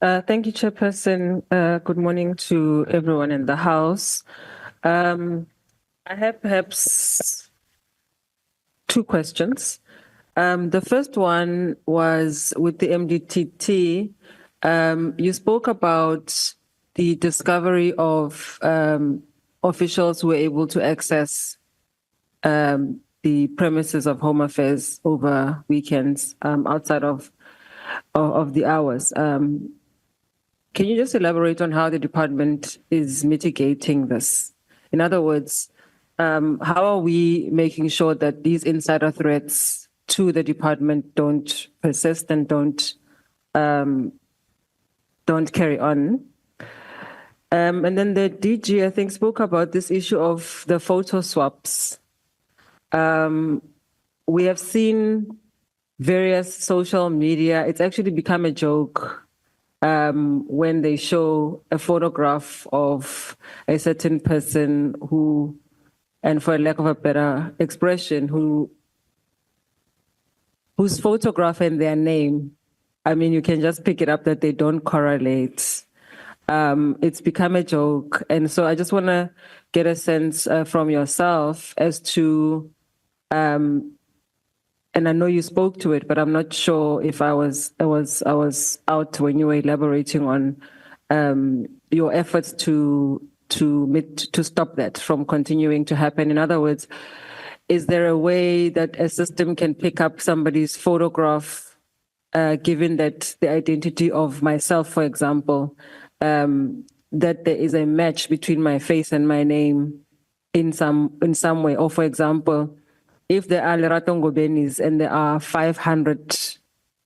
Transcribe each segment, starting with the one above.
Thank you, Chairperson. Good morning to everyone in the House. I have perhaps two questions. The first one was with the MDTT. You spoke about the discovery of officials who were able to access the premises of Home Affairs over weekends outside of the hours. Can you just elaborate on how the department is mitigating this? In other words, how are we making sure that these insider threats to the department don't persist and don't carry on? And then the DG, I think, spoke about this issue of the photo swaps. We have seen various social media. It's actually become a joke when they show a photograph of a certain person who, and for lack of a better expression, whose photograph and their name, I mean, you can just pick it up that they don't correlate. It's become a joke. And so I just want to get a sense from yourself as to, and I know you spoke to it, but I'm not sure if I was out when you were elaborating on your efforts to stop that from continuing to happen. In other words, is there a way that a system can pick up somebody's photograph, given that the identity of myself, for example, that there is a match between my face and my name in some way, or for example, if there are Lerato Ngobenis and there are 500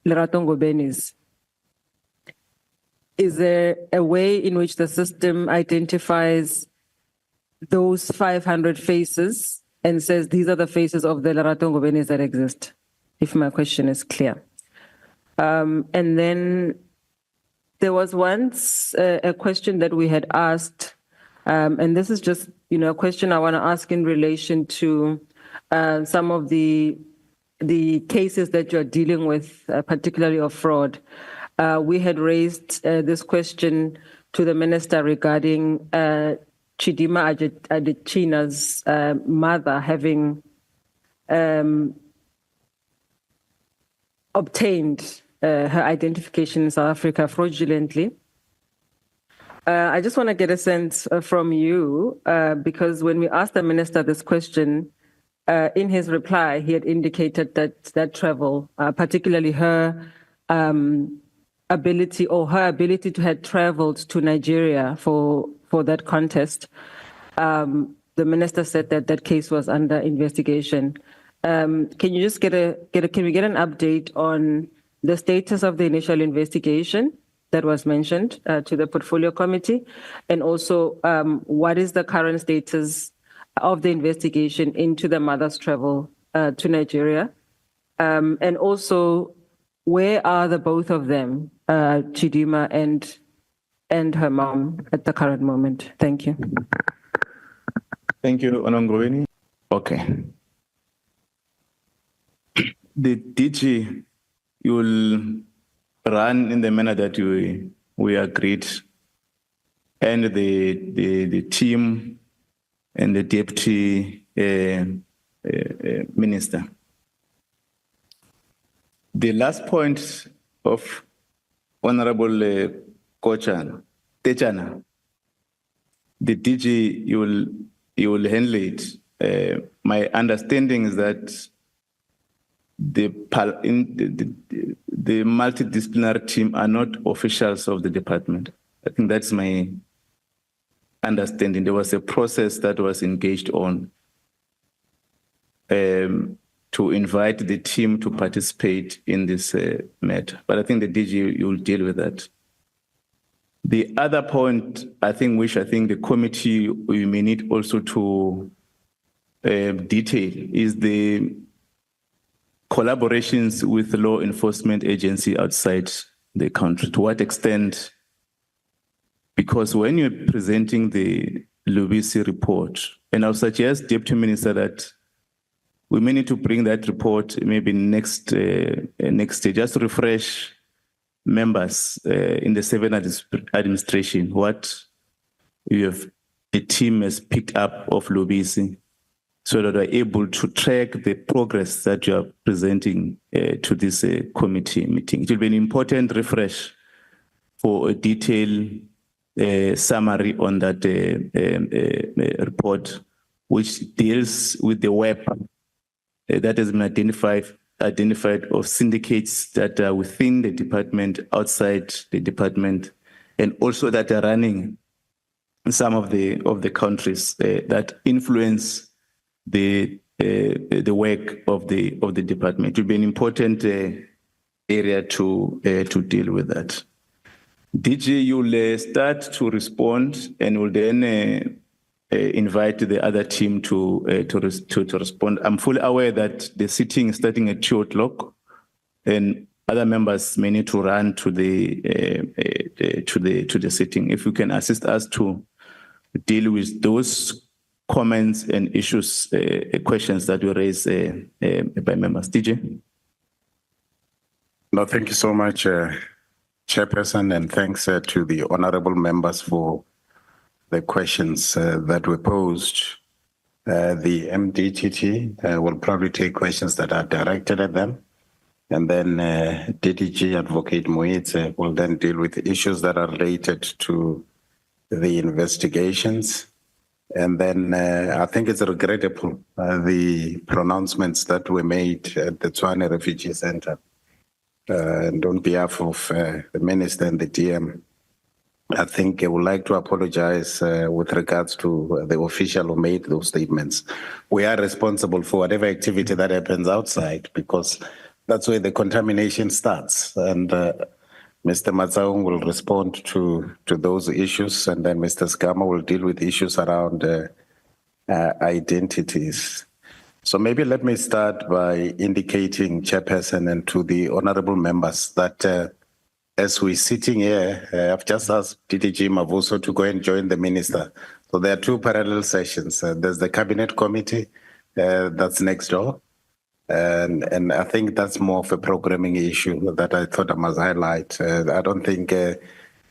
Lerato Ngobenis, is there a way in which the system identifies those 500 faces and says these are the faces of the Lerato Ngobenis that exist? If my question is clear. And then there was once a question that we had asked, and this is just a question I want to ask in relation to some of the cases that you're dealing with, particularly of fraud. We had raised this question to the minister regarding Chidimma Adetshina's mother having obtained her identification in South Africa fraudulently. I just want to get a sense from you, because when we asked the minister this question, in his reply, he had indicated that travel, particularly her ability to have traveled to Nigeria for that contest. The minister said that case was under investigation. Can you just can we get an update on the status of the initial investigation that was mentioned to the portfolio committee, and also what is the current status of the investigation into the mother's travel to Nigeria? And also, where are the both of them, Chidimma and her mom, at the current moment? Thank you. Thank you, Onongroveni. Okay. The DG, you will run in the manner that we agreed, and the team and the deputy minister. The last point of Honorable Techana, the DG, you will handle it. My understanding is that the multidisciplinary team are not officials of the department. I think that's my understanding. There was a process that was engaged on to invite the team to participate in this matter. But I think the DG, you will deal with that. The other point, which the committee we may need also to detail, is the collaborations with law enforcement agency outside the country. To what extent? Because when you're presenting the Lubisi report, and I'll suggest, Deputy Minister, that we may need to bring that report maybe next day, just to refresh members in the civil administration, what the team has picked up of lobbying, so that we're able to track the progress that you are presenting to this committee meeting. It will be an important refresh for a detailed summary on that report, which deals with the web that has been identified of syndicates that are within the department, outside the department, and also that are running in some of the countries that influence the work of the department. It will be an important area to deal with that. DG, you'll start to respond, and will then invite the other team to respond. I'm fully aware that the sitting is starting at 2:00, and other members may need to run to the sitting. If you can assist us to deal with those comments and issues, questions that were raised by members. DJ? No, thank you so much, Chairperson, and thanks to the honorable members for the questions that were posed. The MDTT will probably take questions that are directed at them, and then DDG Advocate Moitse will then deal with issues that are related to the investigations. And then I think it's regrettable, the pronouncements that were made at the Tshwane Refugee Center. And on behalf of the Minister and the DM, I think I would like to apologize with regards to the official who made those statements. We are responsible for whatever activity that happens outside, because that's where the contamination starts. And Mr. Matsaung will respond to those issues, and then Mr. Skama will deal with issues around identities. So maybe let me start by indicating, Chairperson, and to the honorable members that as we're sitting here, I've just asked DDG Mavuso to go and join the minister. So there are two parallel sessions. There's the cabinet committee that's next door. And I think that's more of a programming issue that I thought I must highlight. I don't think the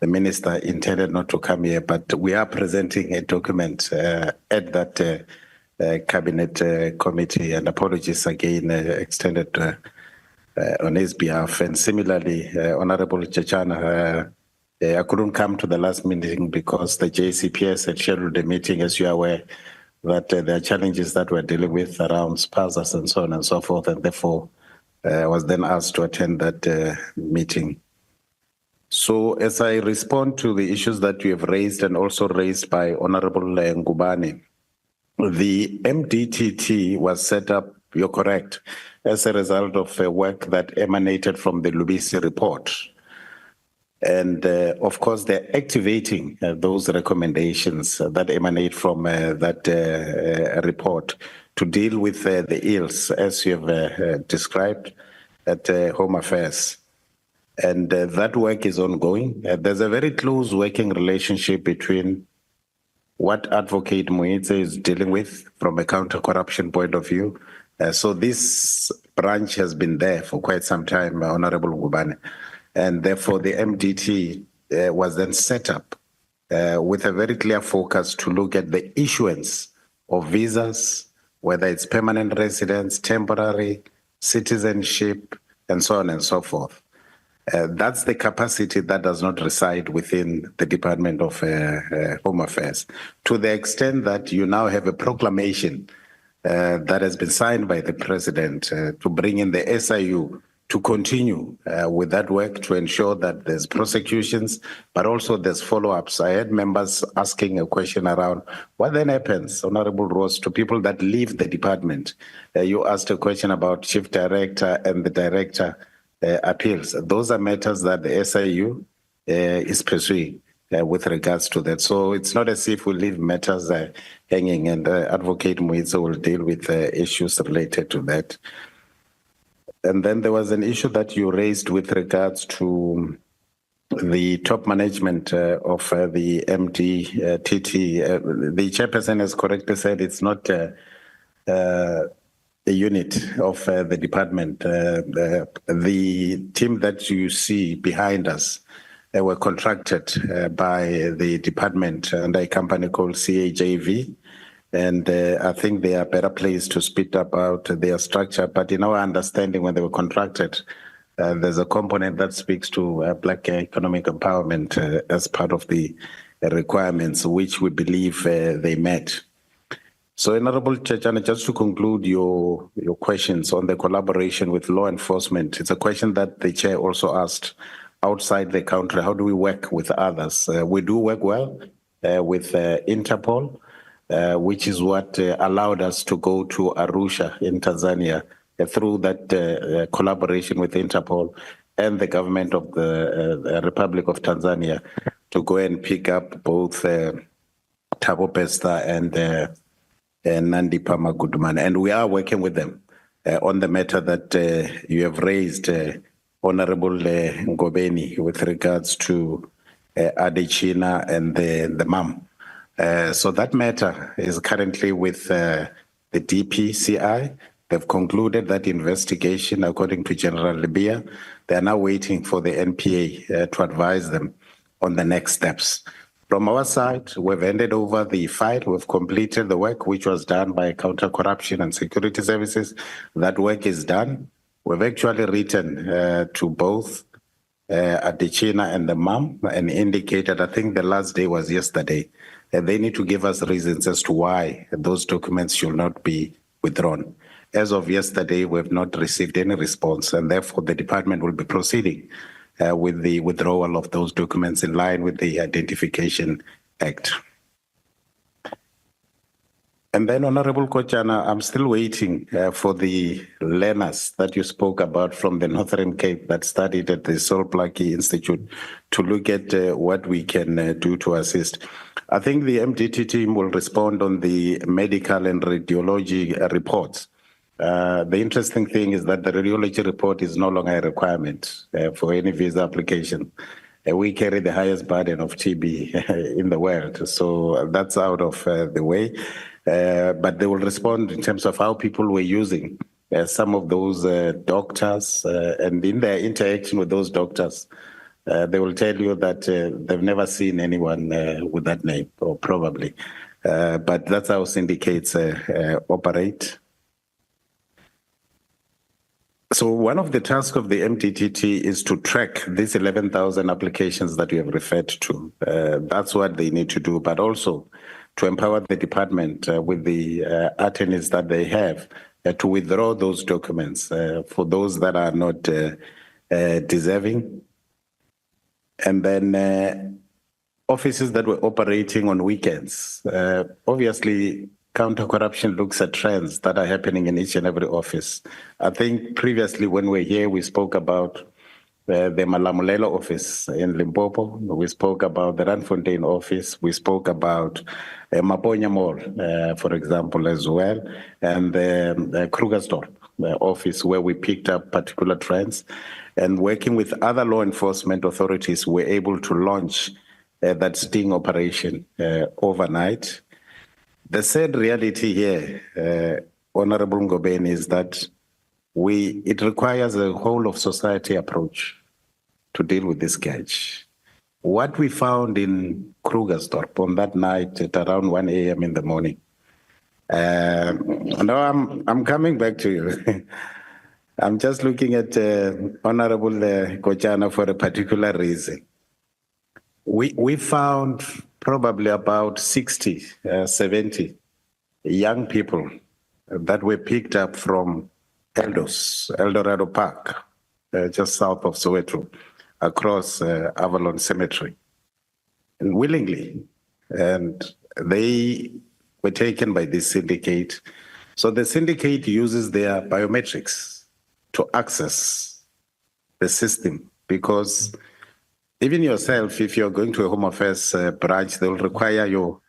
minister intended not to come here, but we are presenting a document at that cabinet committee, and apologies again extended on his behalf. And similarly, Honorable Chachana, I couldn't come to the last meeting because the JCPS had scheduled a meeting, as you are aware, that there are challenges that we're dealing with around spouses and so on and so forth, and therefore I was then asked to attend that meeting. So as I respond to the issues that you have raised and also raised by Honorable Ngubane, the MDTT was set up, you're correct, as a result of work that emanated from the Lubisi report. And of course, they're activating those recommendations that emanate from that report to deal with the ills, as you have described, at Home Affairs. And that work is ongoing. There's a very close working relationship between what Advocate Moitse is dealing with from a counter-corruption point of view. So this branch has been there for quite some time, Honorable Ngubane. And therefore, the MDT was then set up with a very clear focus to look at the issuance of visas, whether it's permanent residence, temporary, citizenship, and so on and so forth. That's the capacity that does not reside within the Department of Home Affairs. To the extent that you now have a proclamation that has been signed by the President to bring in the SIU to continue with that work to ensure that there's prosecutions, but also there's follow-ups. I had members asking a question around what then happens, Honorable Ross, to people that leave the department. You asked a question about Chief Director and the Director appeals. Those are matters that the SIU is pursuing with regards to that. So it's not as if we leave matters hanging, and Advocate Moitse will deal with issues related to that. And then there was an issue that you raised with regards to the top management of the MDTT. The chairperson has correctly said it's not unit of the department. The team that you see behind us were contracted by the department under a company called CAJV. And I think they are better placed to speak about their structure. But in our understanding, when they were contracted, there's a component that speaks to Black economic empowerment as part of the requirements, which we believe they met. So, Honorable Chechana, just to conclude your questions on the collaboration with law enforcement, it's a question that the chair also asked. Outside the country, how do we work with others? We do work well with Interpol, which is what allowed us to go to Arusha in Tanzania through that collaboration with Interpol and the government of the Republic of Tanzania to go and pick up both Thabo Bester and Nandi Pama Goodman. And we are working with them on the matter that you have raised, Honorable Ngobeni, with regards to Adetshina and the mom. So that matter is currently with the DPCI. They've concluded that investigation according to General Libya. They are now waiting for the NPA to advise them on the next steps. From our side, we've handed over the file. We've completed the work which was done by Counter-Corruption and Security Services. That work is done. We've actually written to both Adetshina and the mom and indicated, I think the last day was yesterday, and they need to give us reasons as to why those documents should not be withdrawn. As of yesterday, we have not received any response, and therefore the department will be proceeding with the withdrawal of those documents in line with the Identification Act. And then, Honorable Kochana, I'm still waiting for the learners that you spoke about from the Northern Cape that studied at the Sol Plaatje Institute to look at what we can do to assist. I think the MDT team will respond on the medical and radiology reports. The interesting thing is that the radiology report is no longer a requirement for any visa application. We carry the highest burden of TB in the world, so that's out of the way. But they will respond in terms of how people were using some of those doctors, and in their interaction with those doctors, they will tell you that they've never seen anyone with that name, or probably. But that's how syndicates operate. So one of the tasks of the MTTT is to track these 11,000 applications that you have referred to. That's what they need to do, but also to empower the department with the attorneys that they have to withdraw those documents for those that are not deserving. And then offices that were operating on weekends. Obviously, counter-corruption looks at trends that are happening in each and every office. I think previously when we were here, we spoke about the Malamulelo office in Limpopo. We spoke about the Randfontein office. We spoke about Maponya Mall, for example, as well, and the Krugersdorp office where we picked up particular trends. And working with other law enforcement authorities, we're able to launch that sting operation overnight. The sad reality here, Honorable Ngobeni, is that it requires a whole of society approach to deal with this catch. What we found in Krugersdorp on that night at around 1 a.m. in the morning. Now I'm coming back to you. I'm just looking at Honorable Kochana for a particular reason. We found probably about 60, 70 young people that were picked up from Eldorado Park, just south of Soweto, across Avalon Cemetery, and willingly. And they were taken by this syndicate. So the syndicate uses their biometrics to access the system, because even yourself, if you're going to a Home Affairs branch, they'll require your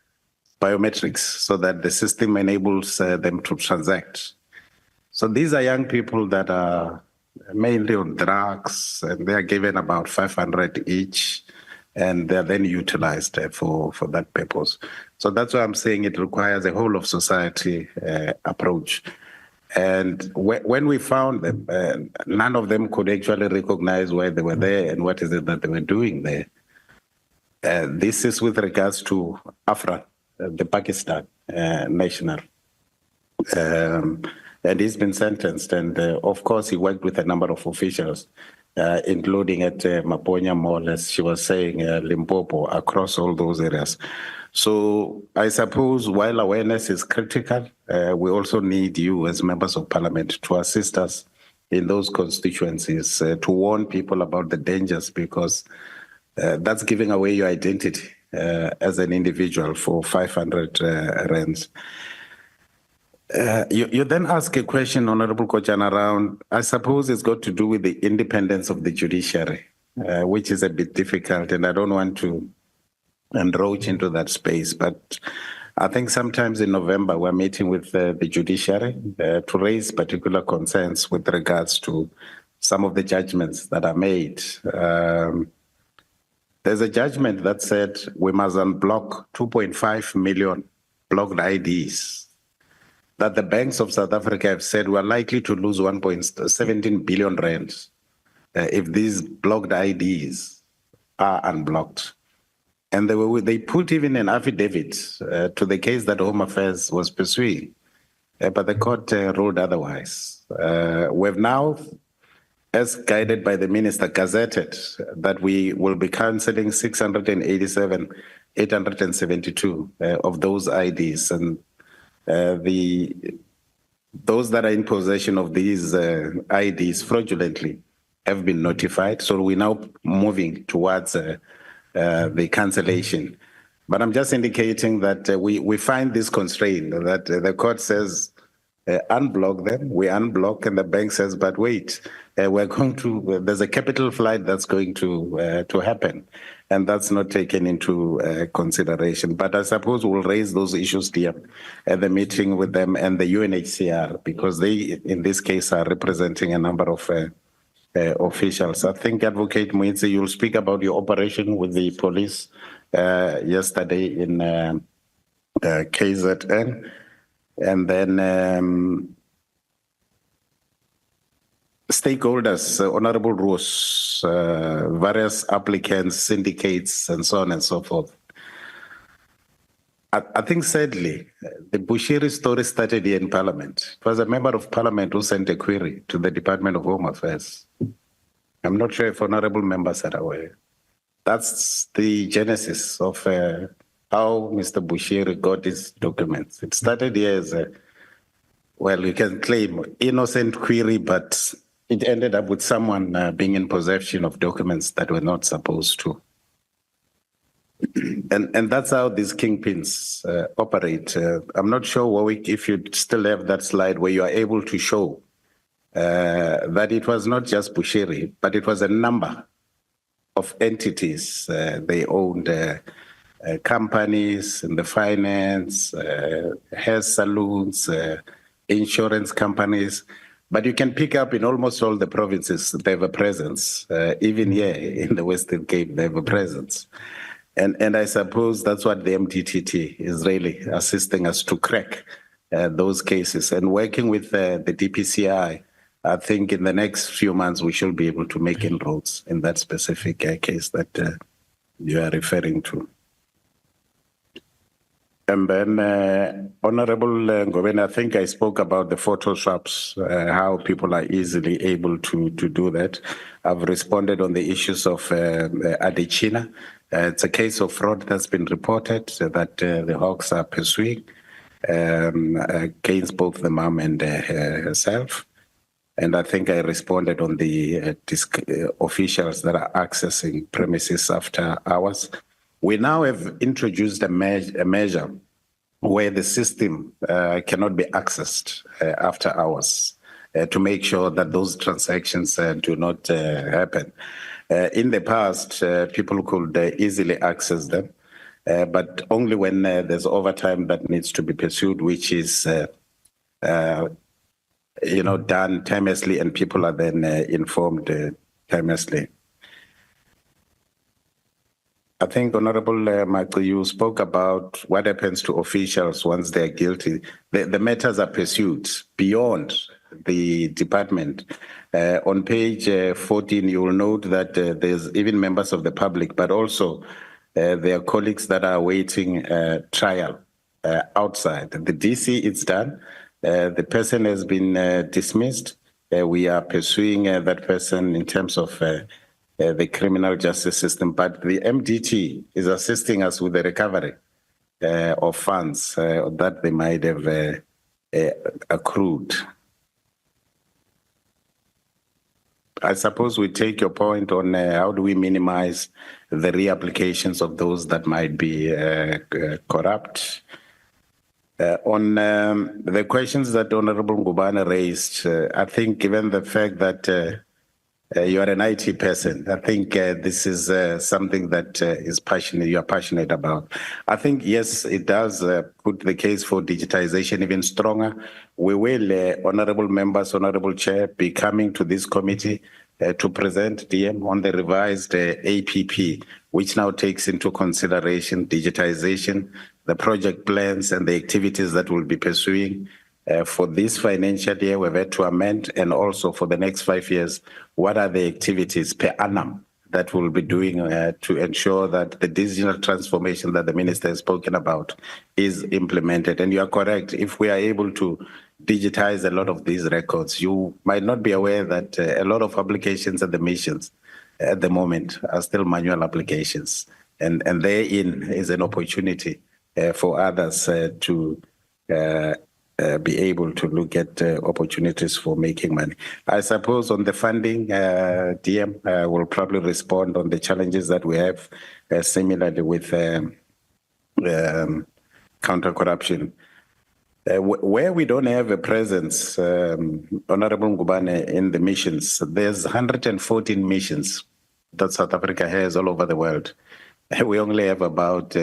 biometrics so that the system enables them to transact. So these are young people that are mainly on drugs, and they are given about 500 each, and they're then utilized for that purpose. So that's why I'm saying it requires a whole of society approach. And when we found them, none of them could actually recognize why they were there and what is it that they were doing there. This is with regards to Afra, the Pakistan national. And he's been sentenced. And of course, he worked with a number of officials, including at Maponya Mall, as she was saying, Limpopo, across all those areas. So I suppose while awareness is critical, we also need you as members of parliament to assist us in those constituencies, to warn people about the dangers, because that's giving away your identity as an individual for 500 rands. You then ask a question, Honorable Kochan, around, I suppose it's got to do with the independence of the judiciary, which is a bit difficult, and I don't want to encroach into that space. But I think sometimes in November, we're meeting with the judiciary to raise particular concerns with regards to some of the judgments that are made. There's a judgment that said we must unblock 2.5 million blocked IDs that the banks of South Africa have said we're likely to lose 1.17 billion rand if these blocked IDs are unblocked. And they put even an affidavit to the case that Home Affairs was pursuing, but the court ruled otherwise. We've now, as guided by the minister, gazetted that we will be cancelling 872 of those IDs, and those that are in possession of these IDs fraudulently have been notified. So we're now moving towards the cancellation. But I'm just indicating that we find this constraint, that the court says unblock them, we unblock, and the bank says, but wait, there's a capital flight that's going to happen, and that's not taken into consideration. But I suppose we'll raise those issues here at the meeting with them and the UNHCR, because they, in this case, are representing a number of officials. I think, Advocate Muitsi, you'll speak about your operation with the police yesterday in KZN. And then stakeholders, Honorable Rose, various applicants, syndicates, and so on and so forth. I think, sadly, the Bushiri story started here in Parliament. It was a member of Parliament who sent a query to the Department of Home Affairs. I'm not sure if honorable members are aware. That's the genesis of how Mr. Bushiri got his documents. It started here as well, you can claim innocent query, but it ended up with someone being in possession of documents that were not supposed to. And that's how these kingpins operate. I'm not sure, Warwick, if you still have that slide where you are able to show that it was not just Bushiri, but it was a number of entities. They owned companies in the finance, hair salons, insurance companies. But you can pick up in almost all the provinces, they have a presence. Even here in the Western Cape, they have a presence. And I suppose that's what the MTTT is really assisting us to crack those cases. And working with the DPCI, I think in the next few months, we should be able to make inroads in that specific case that you are referring to. And then, Honorable Ngobeni, I think I spoke about the Photoshops, how people are easily able to do that. I've responded on the issues of Adetshina. It's a case of fraud that's been reported that the Hawks are pursuing against both the mom and herself. And I think I responded on the officials that are accessing premises after hours. We now have introduced a measure where the system cannot be accessed after hours to make sure that those transactions do not happen. In the past, people could easily access them, but only when there's overtime that needs to be pursued, which is done timelessly, and people are then informed timelessly. I think, Honorable Michael, you spoke about what happens to officials once they're guilty. The matters are pursued beyond the department. On page 14, you will note that there's even members of the public, but also their colleagues that are awaiting trial outside. The DC, it's done. The person has been dismissed. We are pursuing that person in terms of the criminal justice system, but the MDT is assisting us with the recovery of funds that they might have accrued. I suppose we take your point on how do we minimize the reapplications of those that might be corrupt. On the questions that Honorable Ngubane raised, I think given the fact that you are an IT person, I think this is something that you are passionate about. I think, yes, it does put the case for digitization even stronger. We will, honorable members, honorable chair, be coming to this committee to present DM on the revised APP, which now takes into consideration digitization, the project plans and the activities that we'll be pursuing. For this financial year, we've had to amend, and also for the next 5 years, what are the activities per annum that we'll be doing to ensure that the digital transformation that the minister has spoken about is implemented. And you are correct, if we are able to digitize a lot of these records, you might not be aware that a lot of applications and the missions at the moment are still manual applications. And therein is an opportunity for others to be able to look at opportunities for making money. I suppose on the funding, DM will probably respond on the challenges that we have, similarly with counter-corruption. Where we don't have a presence, Honorable Ngubane, in the missions, there's 114 missions that South Africa has all over the world. We only have about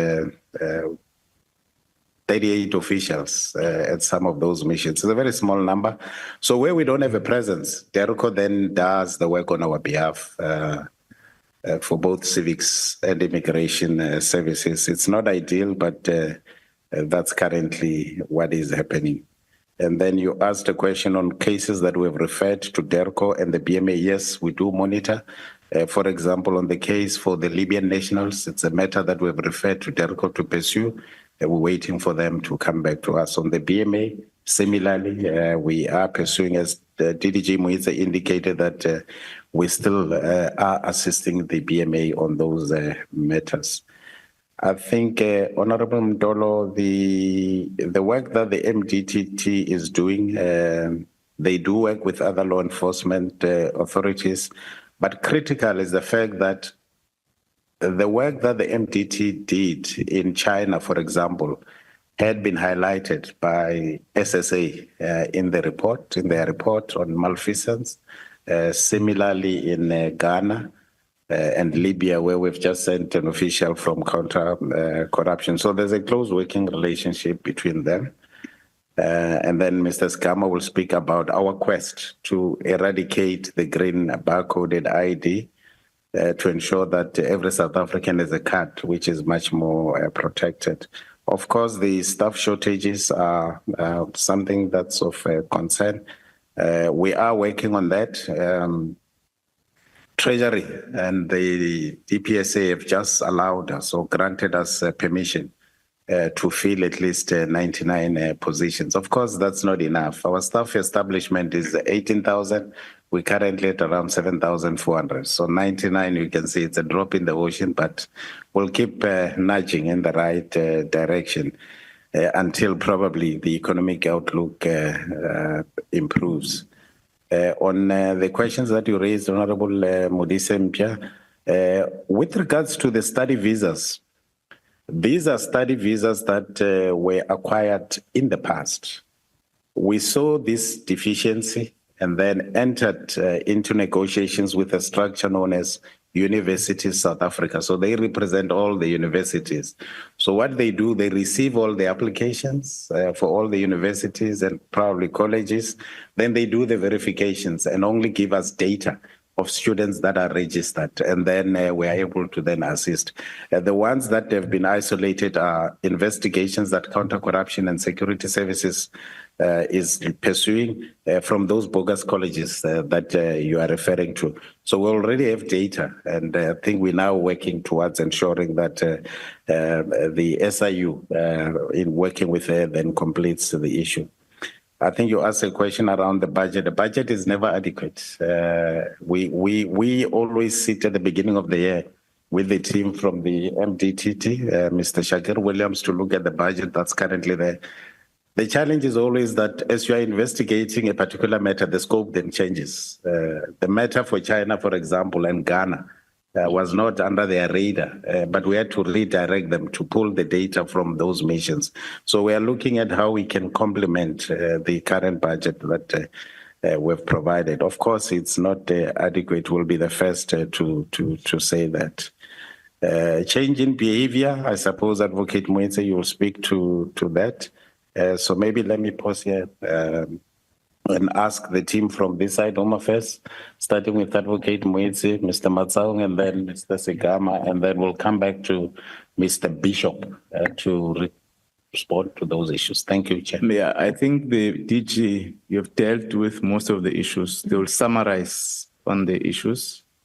38 officials at some of those missions. It's a very small number. So where we don't have a presence, DERCO then does the work on our behalf for both civics and immigration services. It's not ideal, but that's currently what is happening. And then you asked a question on cases that we've referred to DERCO and the BMA. Yes, we do monitor. For example, on the case for the Libyan nationals, it's a matter that we've referred to DERCO to pursue. We're waiting for them to come back to us. On the BMA, similarly, we are pursuing, as DDG Muiza indicated, that we still are assisting the BMA on those matters. I think, Honorable Mdolo, the work that the MDTT is doing, they do work with other law enforcement authorities, but critical is the fact that the work that the MDT did in China, for example, had been highlighted by SSA in their report on malfeasance. Similarly, in Ghana and Libya, where we've just sent an official from counter-corruption. So there's a close working relationship between them. And then Mr. Skama will speak about our quest to eradicate the green barcoded ID to ensure that every South African has a card, which is much more protected. Of course, the staff shortages are something that's of concern. We are working on that. Treasury and the DPSA have just allowed us or granted us permission to fill at least 99 positions. Of course, that's not enough. Our staff establishment is 18,000. We're currently at around 7,400. So 99, you can see it's a drop in the ocean, but we'll keep nudging in the right direction until probably the economic outlook improves. On the questions that you raised, Honorable Modise Mpia, with regards to the study visas, these are study visas that were acquired in the past. We saw this deficiency and then entered into negotiations with a structure known as Universities South Africa. So they represent all the universities. So what they do, they receive all the applications for all the universities and probably colleges. Then they do the verifications and only give us data of students that are registered, and then we are able to then assist. The ones that have been isolated are investigations that Counter-Corruption and Security Services is pursuing from those bogus colleges that you are referring to. So we already have data, and I think we're now working towards ensuring that the SIU, in working with her, then completes the issue. I think you asked a question around the budget. The budget is never adequate. We always sit at the beginning of the year with the team from the MDTT, Mr. Shakir Williams, to look at the budget that's currently there. The challenge is always that as you are investigating a particular matter, the scope then changes. The matter for China, for example, and Ghana was not under their radar, but we had to redirect them to pull the data from those missions. So we are looking at how we can complement the current budget that we've provided. Of course, it's not adequate. We'll be the first to say that. Change in behavior, I suppose, Advocate Moetse, you will speak to that. So maybe let me pause here and ask the team from this side, Home Affairs, starting with Advocate Moetse, Mr. Matsaung, and then Mr. Segama, and then we'll come back to Mr. Bishop to respond to those issues. Thank you, Chair. Yeah, I think the DG, you've dealt with most of the issues. They will summarize on the issues.